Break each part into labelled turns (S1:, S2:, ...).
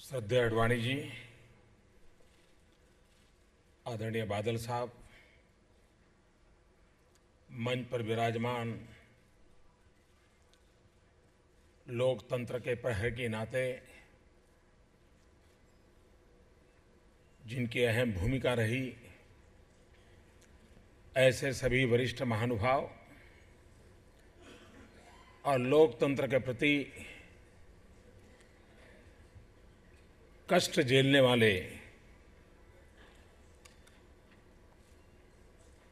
S1: श्रद्धेय अडवाणी जी, आदरणीय बादल साहब, मंच पर विराजमान लोकतंत्र के प्रहरी के नाते जिनकी अहम भूमिका रही, ऐसे सभी वरिष्ठ महानुभाव और लोकतंत्र के प्रति कष्ट झेलने वाले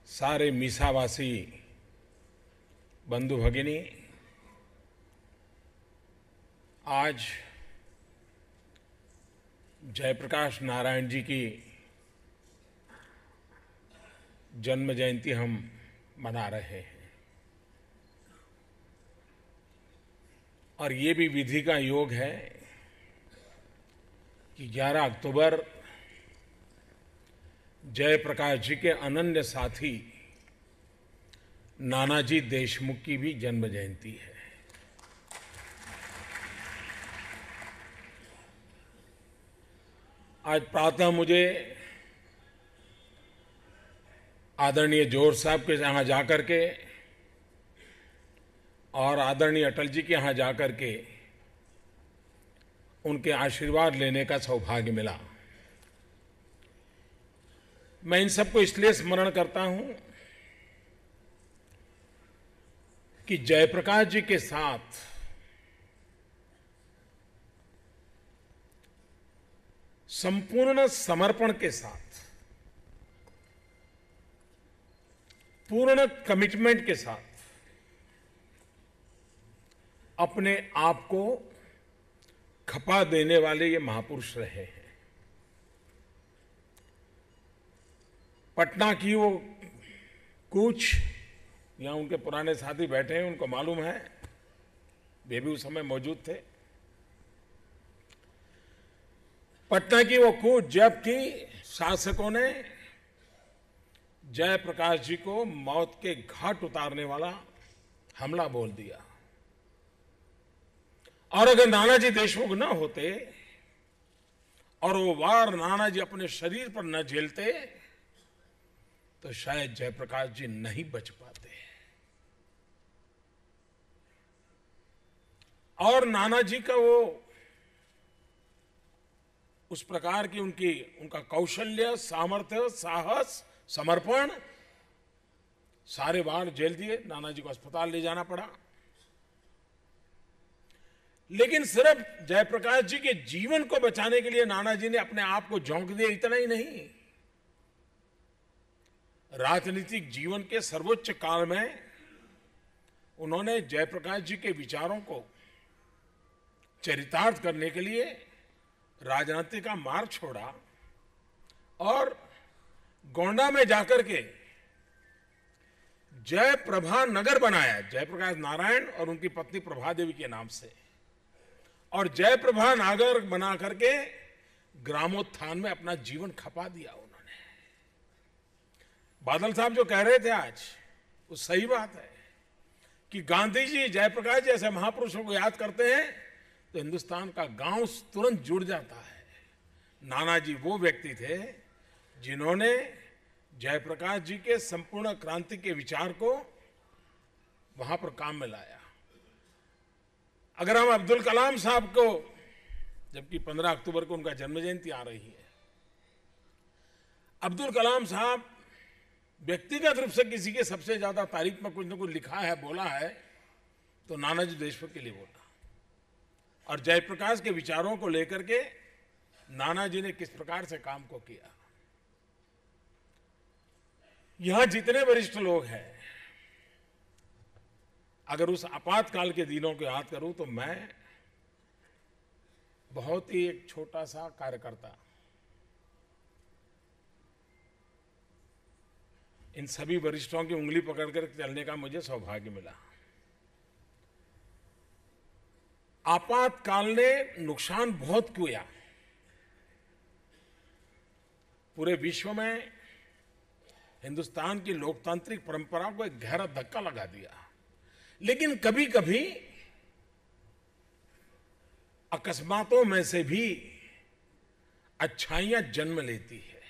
S1: सारे मीसावासी बंधु भगिनी, आज जयप्रकाश नारायण जी की जन्म जयंती हम मना रहे हैं और ये भी विधि का योग है कि 11 अक्टूबर जयप्रकाश जी के अनन्य साथी नानाजी देशमुख की भी जन्म जयंती है। आज प्रातः मुझे आदरणीय जोहर साहब के यहाँ जाकर के और आदरणीय अटल जी के यहाँ जाकर के उनके आशीर्वाद लेने का सौभाग्य मिला। मैं इन सबको इसलिए स्मरण करता हूं कि जयप्रकाश जी के साथ संपूर्ण समर्पण के साथ, पूर्ण कमिटमेंट के साथ अपने आप को खपा देने वाले ये महापुरुष रहे हैं। पटना की वो कूच, यहाँ उनके पुराने साथी बैठे हैं, उनको मालूम है, वे भी उस समय मौजूद थे। पटना की वो कूच जबकि शासकों ने जयप्रकाश जी को मौत के घाट उतारने वाला हमला बोल दिया, और अगर नानाजी देशमुख न होते और वो वार नानाजी अपने शरीर पर न झेलते तो शायद जयप्रकाश जी नहीं बच पाते। और नानाजी का वो उस प्रकार की उनका कौशल्य, सामर्थ्य, साहस, समर्पण, सारे वार झेल दिए। नानाजी को अस्पताल ले जाना पड़ा, लेकिन सिर्फ जयप्रकाश जी के जीवन को बचाने के लिए नानाजी ने अपने आप को झोंक दिया, इतना ही नहीं, राजनीतिक जीवन के सर्वोच्च काल में उन्होंने जयप्रकाश जी के विचारों को चरितार्थ करने के लिए राजनीति का मार्ग छोड़ा और गोंडा में जाकर के जयप्रभा नगर बनाया, जयप्रकाश नारायण और उनकी पत्नी प्रभा देवी के नाम से, और जयप्रभा नगर बना करके ग्रामोत्थान में अपना जीवन खपा दिया उन्होंने। बादल साहब जो कह रहे थे आज, वो सही बात है कि गांधी जी, जयप्रकाश जी जैसे महापुरुषों को याद करते हैं तो हिंदुस्तान का गांव तुरंत जुड़ जाता है। नानाजी वो व्यक्ति थे जिन्होंने जयप्रकाश जी के संपूर्ण क्रांति के विचार को वहां पर काम में लाया। अगर हम अब्दुल कलाम साहब को, जबकि 15 अक्टूबर को उनका जन्म जयंती आ रही है, अब्दुल कलाम साहब व्यक्तिगत रूप से किसी के सबसे ज्यादा तारीफ में कुछ न कुछ लिखा है, बोला है, तो नानाजी देशमुख के लिए बोला। और जयप्रकाश के विचारों को लेकर के नानाजी ने किस प्रकार से काम को किया। यहां जितने वरिष्ठ लोग हैं, अगर उस आपातकाल के दिनों को याद करूं तो मैं बहुत ही एक छोटा सा कार्यकर्ता, इन सभी वरिष्ठों की उंगली पकड़कर चलने का मुझे सौभाग्य मिला। आपातकाल ने नुकसान बहुत किया, पूरे विश्व में हिंदुस्तान की लोकतांत्रिक परंपरा को एक गहरा धक्का लगा दिया। लेकिन कभी कभी अकस्मातों में से भी अच्छाइयां जन्म लेती है।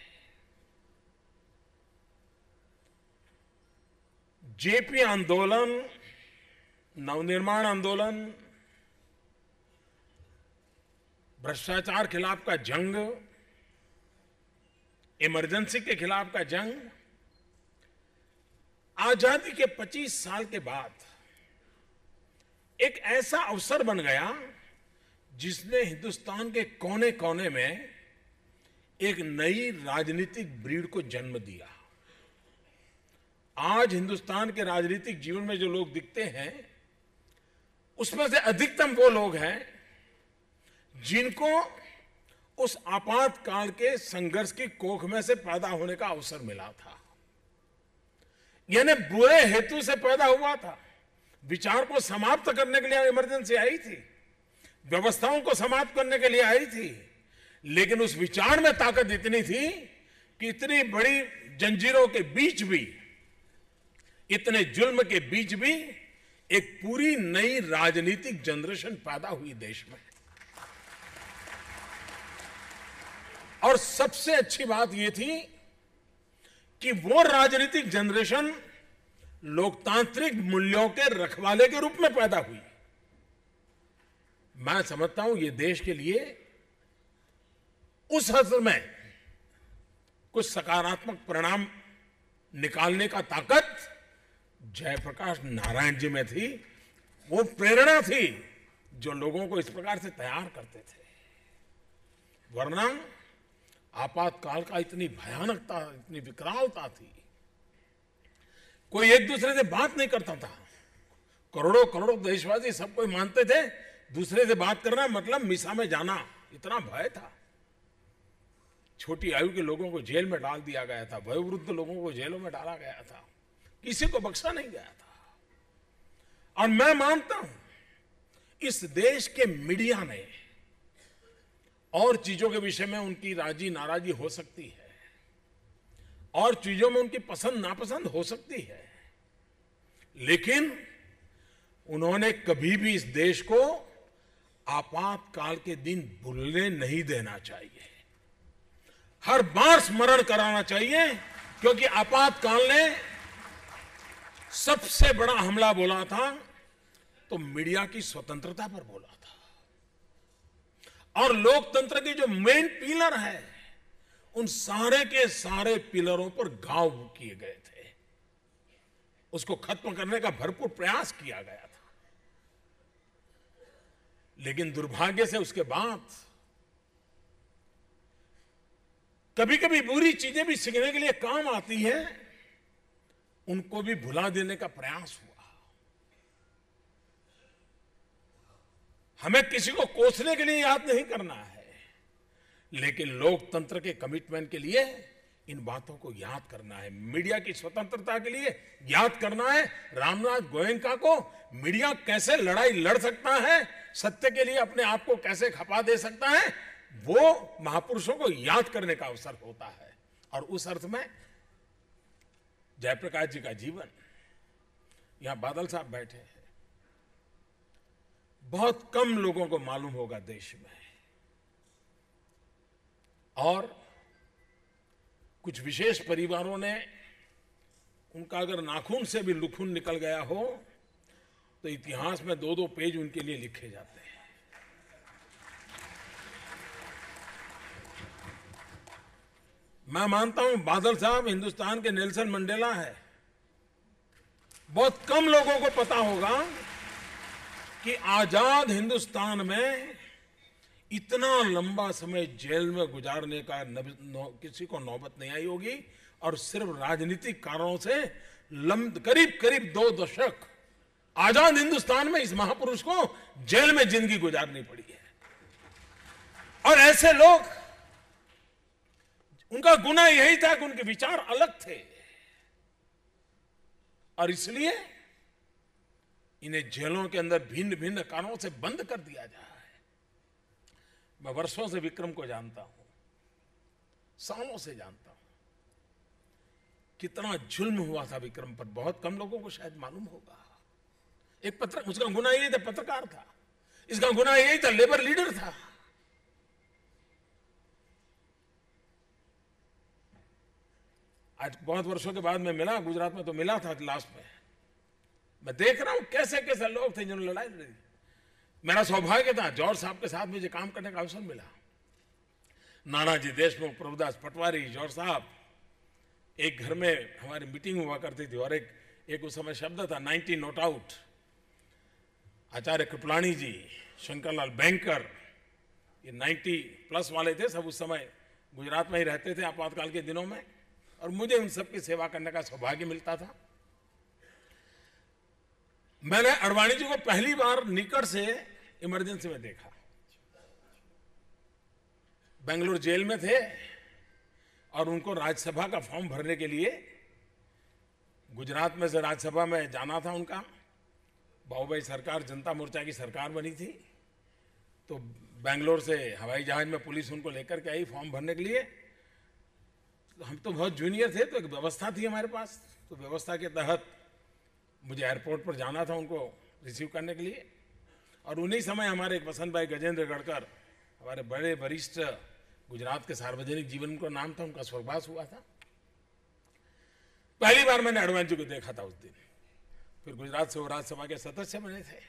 S1: जेपी आंदोलन, नवनिर्माण आंदोलन, भ्रष्टाचार खिलाफ का जंग, इमरजेंसी के खिलाफ का जंग, आजादी के 25 साल के बाद एक ऐसा अवसर बन गया जिसने हिंदुस्तान के कोने कोने में एक नई राजनीतिक ब्रीड को जन्म दिया। आज हिंदुस्तान के राजनीतिक जीवन में जो लोग दिखते हैं, उसमें से अधिकतम वो लोग हैं जिनको उस आपातकाल के संघर्ष की कोख में से पैदा होने का अवसर मिला था। यानी बुरे हेतु से पैदा हुआ था। विचार को समाप्त करने के लिए इमरजेंसी आई थी, व्यवस्थाओं को समाप्त करने के लिए आई थी, लेकिन उस विचार में ताकत इतनी थी कि इतनी बड़ी जंजीरों के बीच भी, इतने जुल्म के बीच भी एक पूरी नई राजनीतिक जनरेशन पैदा हुई देश में। और सबसे अच्छी बात यह थी कि वो राजनीतिक जनरेशन लोकतांत्रिक मूल्यों के रखवाले के रूप में पैदा हुई। मैं समझता हूं ये देश के लिए उस हद में कुछ सकारात्मक परिणाम निकालने का ताकत जयप्रकाश नारायण जी में थी। वो प्रेरणा थी जो लोगों को इस प्रकार से तैयार करते थे। वरना आपातकाल का इतनी भयानकता, इतनी विकरालता थी, कोई एक दूसरे से बात नहीं करता था। करोड़ों करोड़ों देशवासी सब कोई मानते थे दूसरे से बात करना मतलब मिसा में जाना, इतना भय था। छोटी आयु के लोगों को जेल में डाल दिया गया था, वयोवृद्ध लोगों को जेलों में डाला गया था, किसी को बख्शा नहीं गया था। और मैं मानता हूं इस देश के मीडिया ने और चीजों के विषय में उनकी राजी नाराजी हो सकती है, और चीजों में उनकी पसंद नापसंद हो सकती है, लेकिन उन्होंने कभी भी इस देश को आपातकाल के दिन भूलने नहीं देना चाहिए। हर बार स्मरण कराना चाहिए, क्योंकि आपातकाल ने सबसे बड़ा हमला बोला था तो मीडिया की स्वतंत्रता पर बोला था। और लोकतंत्र की जो मेन पिलर है, उन सारे के सारे पिलरों पर घाव किए गए थे। उसको खत्म करने का भरपूर प्रयास किया गया था, लेकिन दुर्भाग्य से उसके बाद कभी कभी बुरी चीजें भी सीखने के लिए काम आती हैं, उनको भी भुला देने का प्रयास हुआ। हमें किसी को कोसने के लिए याद नहीं करना है, लेकिन लोकतंत्र के कमिटमेंट के लिए इन बातों को याद करना है। मीडिया की स्वतंत्रता के लिए याद करना है रामनाथ गोयनका को। मीडिया कैसे लड़ाई लड़ सकता है, सत्य के लिए अपने आप को कैसे खपा दे सकता है, वो महापुरुषों को याद करने का अवसर होता है। और उस अर्थ में जयप्रकाश जी का जीवन, यहां बादल साहब बैठे हैं, बहुत कम लोगों को मालूम होगा देश में, और कुछ विशेष परिवारों ने उनका अगर नाखून से भी लुखून निकल गया हो तो इतिहास में 2-2 पेज उनके लिए लिखे जाते हैं। मैं मानता हूं बादल साहब हिंदुस्तान के नेल्सन मंडेला है। बहुत कम लोगों को पता होगा कि आजाद हिंदुस्तान में इतना लंबा समय जेल में गुजारने का किसी को नौबत नहीं आई होगी, और सिर्फ राजनीतिक कारणों से करीब करीब 2 दशक आजाद हिंदुस्तान में इस महापुरुष को जेल में जिंदगी गुजारनी पड़ी है। और ऐसे लोग, उनका गुनाह यही था कि उनके विचार अलग थे, और इसलिए इन्हें जेलों के अंदर भिन्न भिन्न कारणों से बंद कर दिया जाए। मैं वर्षों से विक्रम को जानता हूं, सालों से जानता हूं। कितना जुल्म हुआ था विक्रम पर, बहुत कम लोगों को शायद मालूम होगा। एक उसका गुनाह यही था, पत्रकार था। इसका गुनाह यही था, लेबर लीडर था। आज बहुत वर्षों के बाद मैं मिला गुजरात में, तो मिला था लास्ट में। मैं देख रहा हूं कैसे कैसे लोग थे जिन्होंने लड़ाई लड़ी। मेरा सौभाग्य था जॉर्ज साहब के साथ मुझे काम करने का अवसर मिला। नानाजी देशमुख, प्रभुदास पटवारी, जॉर्ज साहब, एक घर में हमारी मीटिंग हुआ करती थी और एक उस समय शब्द था 90 नॉट आउट। आचार्य कृपलानी जी, शंकरलाल बैंकर, ये 90+ वाले थे सब, उस समय गुजरात में ही रहते थे आपातकाल के दिनों में, और मुझे उन सबकी सेवा करने का सौभाग्य मिलता था। मैंने अडवाणी जी को पहली बार निकट से इमरजेंसी में देखा। बेंगलुरु जेल में थे और उनको राज्यसभा का फॉर्म भरने के लिए गुजरात में से राज्यसभा में जाना था उनका। बाबूभाई सरकार, जनता मोर्चा की सरकार बनी थी, तो बेंगलोर से हवाई जहाज में पुलिस उनको लेकर के आई फॉर्म भरने के लिए। हम तो बहुत जूनियर थे, तो एक व्यवस्था थी हमारे पास, तो व्यवस्था के तहत मुझे एयरपोर्ट पर जाना था उनको रिसीव करने के लिए। और उन्हीं समय हमारे एक पसंद भाई गजेंद्र गढ़कर, हमारे बड़े वरिष्ठ गुजरात के सार्वजनिक जीवन का नाम था, उनका स्वर्गवास हुआ था। पहली बार मैंने अडवाणी जी को देखा था उस दिन। फिर गुजरात से वो राज्यसभा के सदस्य बने थे।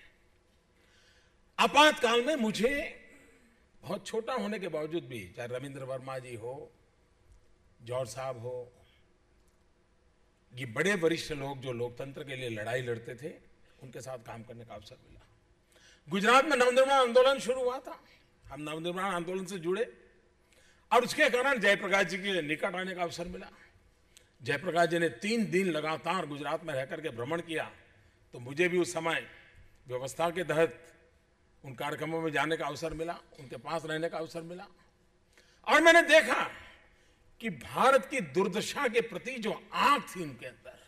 S1: आपातकाल में मुझे बहुत छोटा होने के बावजूद भी, चाहे रविंद्र वर्मा जी हो, जॉर्ज साहब हो, ये बड़े वरिष्ठ लोग जो लोकतंत्र के लिए लड़ाई लड़ते थे, उनके साथ काम करने का अवसर मिला। गुजरात में नवनिर्माण आंदोलन शुरू हुआ था, हम नवनिर्माण आंदोलन से जुड़े और उसके कारण जयप्रकाश जी के निकट आने का अवसर मिला। जयप्रकाश जी ने 3 दिन लगातार गुजरात में रहकर के भ्रमण किया, तो मुझे भी उस समय व्यवस्था के तहत उन कार्यक्रमों में जाने का अवसर मिला, उनके पास रहने का अवसर मिला। और मैंने देखा कि भारत की दुर्दशा के प्रति जो आंख थी उनके अंदर,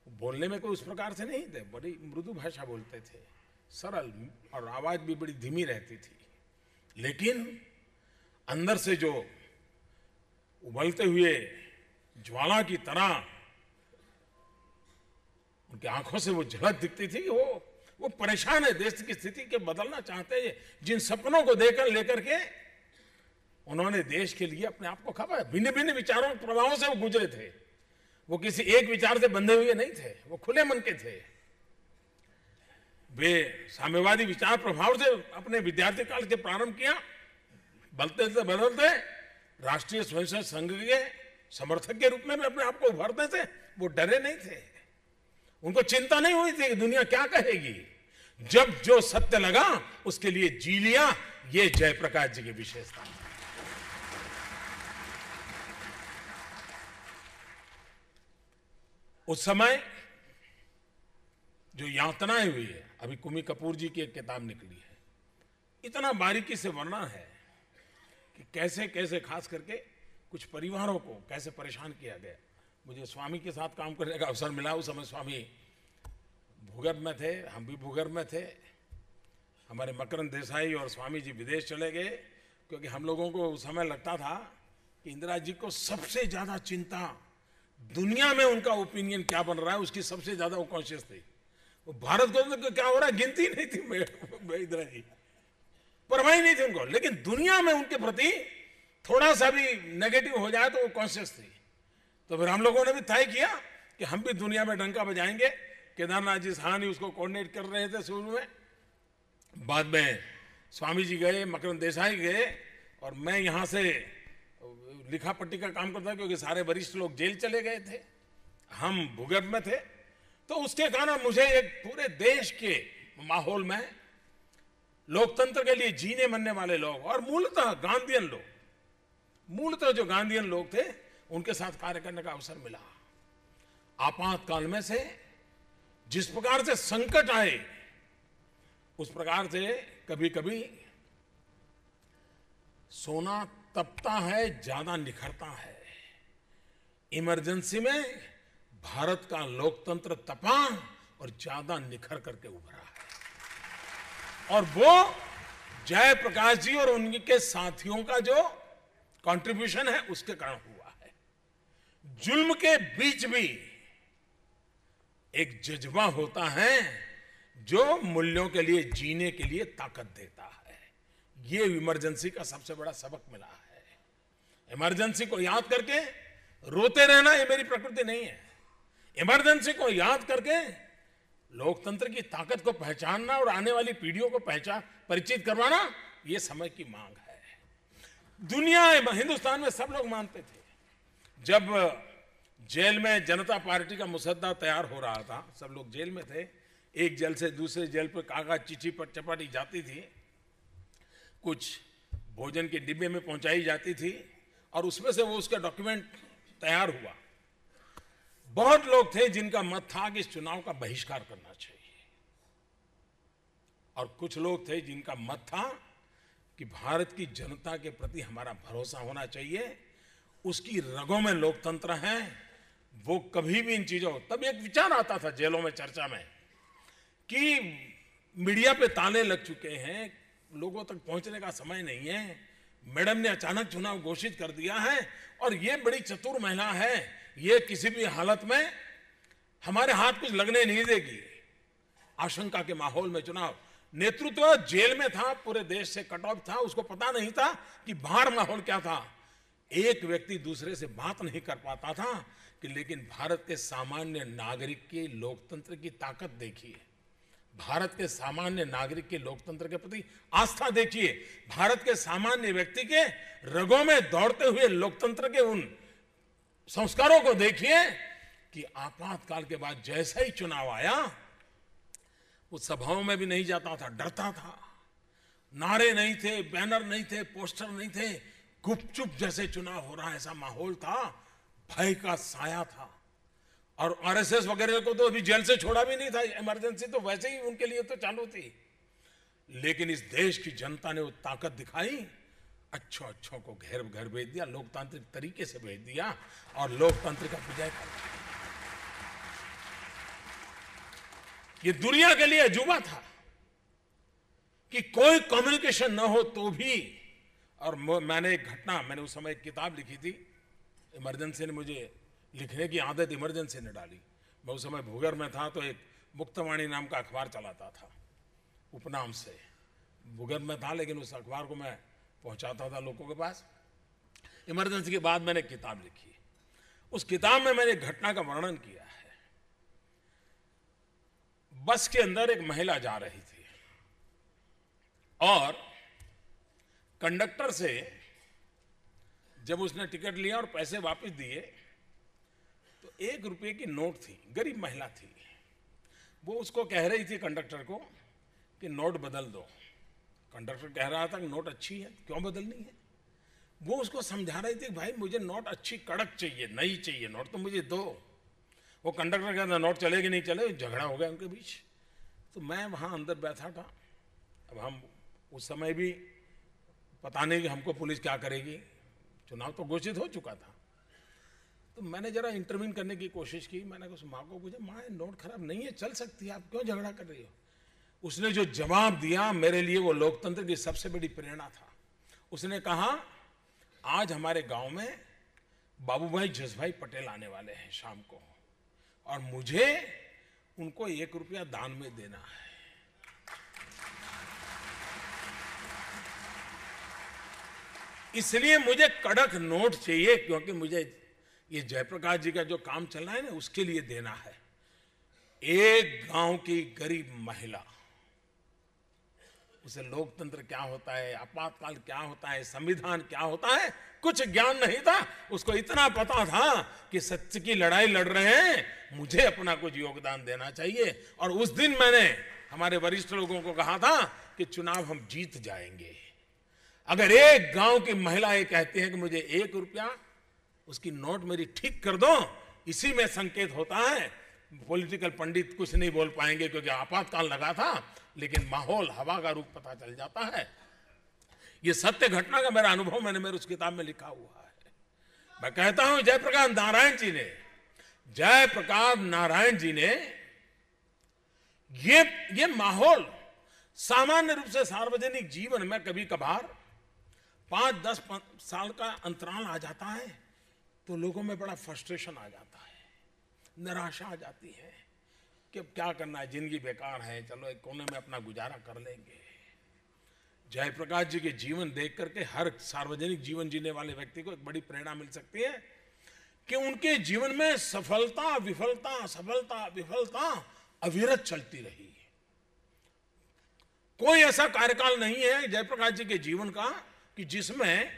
S1: बोलने में कोई उस प्रकार से नहीं थे, बड़ी मृदु भाषा बोलते थे, सरल, और आवाज भी बड़ी धीमी रहती थी, लेकिन अंदर से जो उबलते हुए ज्वाला की तरह उनकी आंखों से वो झलक दिखती थी। वो परेशान है, देश की स्थिति के बदलना चाहते हैं। जिन सपनों को लेकर के उन्होंने देश के लिए अपने आप को खपा, भिन्न भिन्न विचारों प्रभावों से वो गुजरे थे। वो किसी एक विचार से बंधे हुए नहीं थे, वो खुले मन के थे। वे साम्यवादी विचार प्रभाव से अपने विद्यार्थी काल के प्रारंभ किया, बदलते राष्ट्रीय स्वयंसेवक संघ के समर्थक के रूप में भी अपने आप को उभरते थे। वो डरे नहीं थे, उनको चिंता नहीं हुई थी कि दुनिया क्या कहेगी। जब जो सत्य लगा उसके लिए जी लिया। ये जयप्रकाश जी की विशेषता। उस समय जो यातनाएं हुई है, अभी कुमी कपूर जी की एक किताब निकली है, इतना बारीकी से वर्णन है कि कैसे कैसे खास करके कुछ परिवारों को कैसे परेशान किया गया। मुझे स्वामी के साथ काम करने का अवसर मिला। उस समय स्वामी भूगर्भ में थे, हम भी भूगर्भ में थे। हमारे मकरंद देसाई और स्वामी जी विदेश चले गए, क्योंकि हम लोगों को उस समय लगता था कि इंदिरा जी को सबसे ज्यादा चिंता दुनिया में उनका ओपिनियन क्या बन रहा है, उसकी सबसे ज्यादा वो कॉन्शियस थी। वो भारत को क्या हो रहा है गिनती नहीं थी इंदिरा जी, परवाही नहीं थी उनको, लेकिन दुनिया में उनके प्रति थोड़ा सा भी नेगेटिव हो जाए तो वो कॉन्शियस थी। तो फिर हम लोगों ने भी तय किया कि हम भी दुनिया में डंका बजाएंगे। केदारनाथ जी सहानी उसको कोऑर्डिनेट कर रहे थे शुरू में, बाद में स्वामी जी गए, मकरंद देसाई गए, और मैं यहाँ से लिखा पट्टी का काम करता, क्योंकि सारे वरिष्ठ लोग जेल चले गए थे, हम भूगर्भ में थे। तो उसके कारण मुझे एक पूरे देश के माहौल में लोकतंत्र के लिए जीने मरने वाले लोग और मूलतः गांधीयन लोग, मूलतः जो गांधीयन लोग थे, उनके साथ कार्य करने का अवसर मिला। आपातकाल में से जिस प्रकार से संकट आए, उस प्रकार से कभी कभी सोना तपता है, ज्यादा निखरता है। इमरजेंसी में भारत का लोकतंत्र तपा और ज्यादा निखर करके उभरा है, और वो जयप्रकाश जी और उनके साथियों का जो कंट्रीब्यूशन है उसके कारण हुआ है। जुल्म के बीच भी एक जज्बा होता है जो मूल्यों के लिए जीने के लिए ताकत देता है। ये इमरजेंसी का सबसे बड़ा सबक मिला है। इमरजेंसी को याद करके रोते रहना ये मेरी प्रकृति नहीं है। इमरजेंसी को याद करके लोकतंत्र की ताकत को पहचानना और आने वाली पीढ़ियों को परिचित करवाना ये समय की मांग है। दुनिया हिंदुस्तान में सब लोग मानते थे। जब जेल में जनता पार्टी का मुसद्दा तैयार हो रहा था, सब लोग जेल में थे, एक जेल से दूसरे जेल पर कागज चिट्ठी पर चपाटी जाती थी, कुछ भोजन के डिब्बे में पहुंचाई जाती थी और उसमें से वो उसका डॉक्यूमेंट तैयार हुआ। बहुत लोग थे जिनका मत था कि इस चुनाव का बहिष्कार करना चाहिए, और कुछ लोग थे जिनका मत था कि भारत की जनता के प्रति हमारा भरोसा होना चाहिए, उसकी रगों में लोकतंत्र है, वो कभी भी इन चीजों। तब एक विचार आता था जेलों में चर्चा में कि मीडिया पे ताले लग चुके हैं, लोगों तक पहुंचने का समय नहीं है, मैडम ने अचानक चुनाव घोषित कर दिया है और ये बड़ी चतुर महिला है, ये किसी भी हालत में हमारे हाथ कुछ लगने नहीं देगी। आशंका के माहौल में चुनाव, नेतृत्व जेल में था, पूरे देश से कट ऑफ था, उसको पता नहीं था कि बाहर माहौल क्या था। एक व्यक्ति दूसरे से बात नहीं कर पाता था कि लेकिन भारत के सामान्य नागरिक के लोकतंत्र की ताकत देखिए, भारत के सामान्य नागरिक के लोकतंत्र के प्रति आस्था देखिए, भारत के सामान्य व्यक्ति के रगों में दौड़ते हुए लोकतंत्र के उन संस्कारों को देखिए कि आपातकाल के बाद जैसा ही चुनाव आया, वो सभाओं में भी नहीं जाता था, डरता था, नारे नहीं थे, बैनर नहीं थे, पोस्टर नहीं थे, गुपचुप जैसे चुनाव हो रहा है ऐसा माहौल था, भय का साया था। और आरएसएस वगैरह को तो अभी जेल से छोड़ा भी नहीं था, इमरजेंसी तो वैसे ही उनके लिए तो चालू थी। लेकिन इस देश की जनता ने वो ताकत दिखाई, अच्छों अच्छों को घर घर भेज दिया, लोकतांत्रिक तरीके से भेज दिया और लोकतंत्र का विजय कर दिया। ये दुनिया के लिए अजूबा था कि कोई कम्युनिकेशन न हो तो भी। और मैंने उस समय एक किताब लिखी थी, इमरजेंसी ने मुझे लिखने की आदत इमरजेंसी ने डाली। मैं उस समय भूगर में था तो एक मुक्तवाणी नाम का अखबार चलाता था, उपनाम से। भूगर में था लेकिन उस अखबार को मैं पहुंचाता था लोगों के पास। इमरजेंसी के बाद मैंने किताब लिखी, उस किताब में मैंने घटना का वर्णन किया है। बस के अंदर एक महिला जा रही थी और कंडक्टर से जब उसने टिकट लिया और पैसे वापस दिए तो 1 रुपये की नोट थी, गरीब महिला थी। वो उसको कह रही थी कंडक्टर को कि नोट बदल दो। कंडक्टर कह रहा था कि नोट अच्छी है, क्यों बदलनी है। वो उसको समझा रही थी भाई मुझे नोट अच्छी कड़क चाहिए, नई चाहिए, नोट तो मुझे दो। वो कंडक्टर कहता नोट चलेगी नहीं चले, झगड़ा हो गया उनके बीच। तो मैं वहाँ अंदर बैठा था। अब हम उस समय भी पता नहीं कि हमको पुलिस क्या करेगी, चुनाव तो घोषित हो चुका था। तो मैंने जरा इंटरवीन करने की कोशिश की। मैंने उस माँ को पूछा, माँ नोट खराब नहीं है, चल सकती है, आप क्यों झगड़ा कर रही हो। उसने जो जवाब दिया मेरे लिए वो लोकतंत्र की सबसे बड़ी प्रेरणा था। उसने कहा आज हमारे गांव में बाबूभाई जसभाई पटेल आने वाले हैं शाम को और मुझे उनको 1 रुपया दान में देना है। इसलिए मुझे कड़क नोट चाहिए क्योंकि मुझे ये जयप्रकाश जी का जो काम चल रहा है ना उसके लिए देना है। एक गांव की गरीब महिला, उसे लोकतंत्र क्या होता है, आपातकाल क्या होता है, संविधान क्या होता है, कुछ ज्ञान नहीं था। उसको इतना पता था कि सत्य की लड़ाई लड़ रहे हैं, मुझे अपना कुछ योगदान देना चाहिए। और उस दिन मैंने हमारे वरिष्ठ लोगों को कहा था कि चुनाव हम जीत जाएंगे। अगर एक गांव की महिला ये कहती है कि मुझे 1 रुपया उसकी नोट मेरी ठीक कर दो, इसी में संकेत होता है। पॉलिटिकल पंडित कुछ नहीं बोल पाएंगे क्योंकि आपातकाल लगा था, लेकिन माहौल हवा का रूप पता चल जाता है। ये सत्य घटना का मेरा अनुभव मैंने मेरे उस किताब में लिखा हुआ है। मैं कहता हूं जयप्रकाश नारायण जी ने ये माहौल सामान्य रूप से सार्वजनिक जीवन में कभी कभार 5-10 साल का अंतराल आ जाता है तो लोगों में बड़ा फ्रस्ट्रेशन आ जाता है, निराशा आ जाती है कि अब क्या करना है, जिंदगी बेकार है, चलो एक कोने में अपना गुजारा कर लेंगे। जयप्रकाश जी के जीवन देख करके हर सार्वजनिक जीवन जीने वाले व्यक्ति को एक बड़ी प्रेरणा मिल सकती है कि उनके जीवन में सफलता विफलता सफलता विफलता अविरत चलती रही। कोई ऐसा कार्यकाल नहीं है जयप्रकाश जी के जीवन का कि जिसमें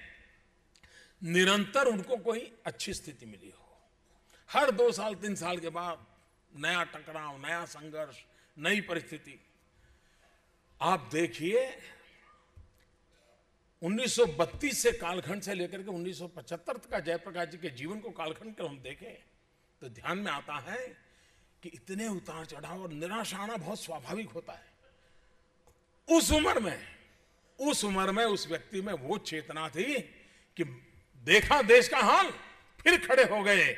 S1: निरंतर उनको कोई अच्छी स्थिति मिली हो। हर 2 साल 3 साल के बाद नया टकराव, नया संघर्ष, नई परिस्थिति। आप देखिए 1932 से कालखंड से लेकर के 1975 का जयप्रकाश जी के जीवन को कालखंड कर हम देखें तो ध्यान में आता है कि इतने उतार चढ़ाव और निराशा आना बहुत स्वाभाविक होता है। उस उम्र में उस व्यक्ति में वो चेतना थी कि देखा देश का हाल, फिर खड़े हो गए,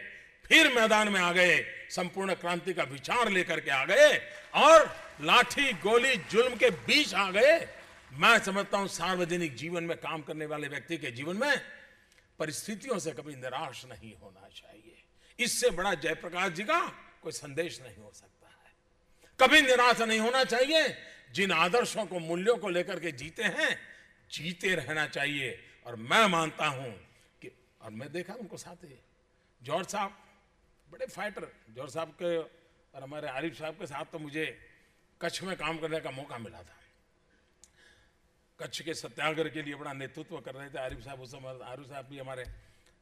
S1: फिर मैदान में आ गए, संपूर्ण क्रांति का विचार लेकर के आ गए और लाठी गोली जुल्म के बीच आ गए। मैं समझता हूं सार्वजनिक जीवन में काम करने वाले व्यक्ति के जीवन में परिस्थितियों से कभी निराश नहीं होना चाहिए। इससे बड़ा जयप्रकाश जी का कोई संदेश नहीं हो सकता है। कभी निराश नहीं होना चाहिए। जिन आदर्शों को, मूल्यों को लेकर के जीते हैं, जीते रहना चाहिए। और मैं मानता हूं कि, और मैं देखा उनको साथ ही जौहर साहब बड़े फाइटर, जौहर साहब के और हमारे आरिफ साहब के साथ तो मुझे कच्छ में काम करने का मौका मिला था। कच्छ के सत्याग्रह के लिए बड़ा नेतृत्व कर रहे थे आरिफ साहब। उस समय आरिफ साहब भी हमारे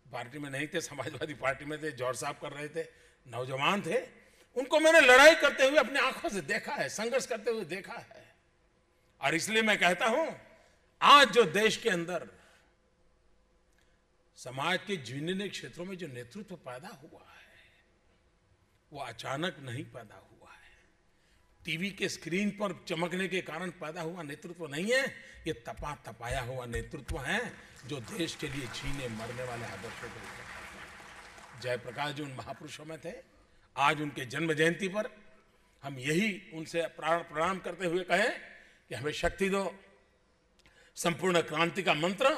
S1: पार्टी में नहीं थे, समाजवादी पार्टी में थे। जौहर साहब कर रहे थे, नौजवान थे। उनको मैंने लड़ाई करते हुए अपनी आंखों से देखा है, संघर्ष करते हुए देखा है। और इसलिए मैं कहता हूं आज जो देश के अंदर समाज के विभिन्न क्षेत्रों में जो नेतृत्व पैदा हुआ है वो अचानक नहीं पैदा हुआ है। टीवी के स्क्रीन पर चमकने के कारण पैदा हुआ नेतृत्व नहीं है। ये तपा तपाया हुआ नेतृत्व है जो देश के लिए जीने मरने वाले आदर्शों को। जयप्रकाश जी उन महापुरुषों में थे। आज उनके जन्म जयंती पर हम यही उनसे प्रणाम करते हुए कहें कि हमें शक्ति दो। संपूर्ण क्रांति का मंत्र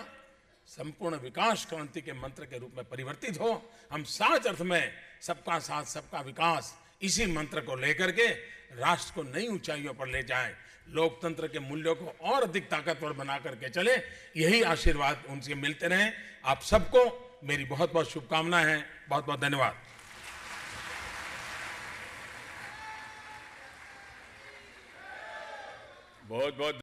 S1: संपूर्ण विकास क्रांति के मंत्र के रूप में परिवर्तित हो। हम साच अर्थ में सबका साथ सबका विकास इसी मंत्र को लेकर के राष्ट्र को नई ऊंचाइयों पर ले जाएं, लोकतंत्र के मूल्यों को और अधिक ताकतवर बना करके चले। यही आशीर्वाद उनसे मिलते रहें। आप सबको मेरी बहुत बहुत शुभकामनाएं हैं। बहुत बहुत धन्यवाद।
S2: बहुत बहुत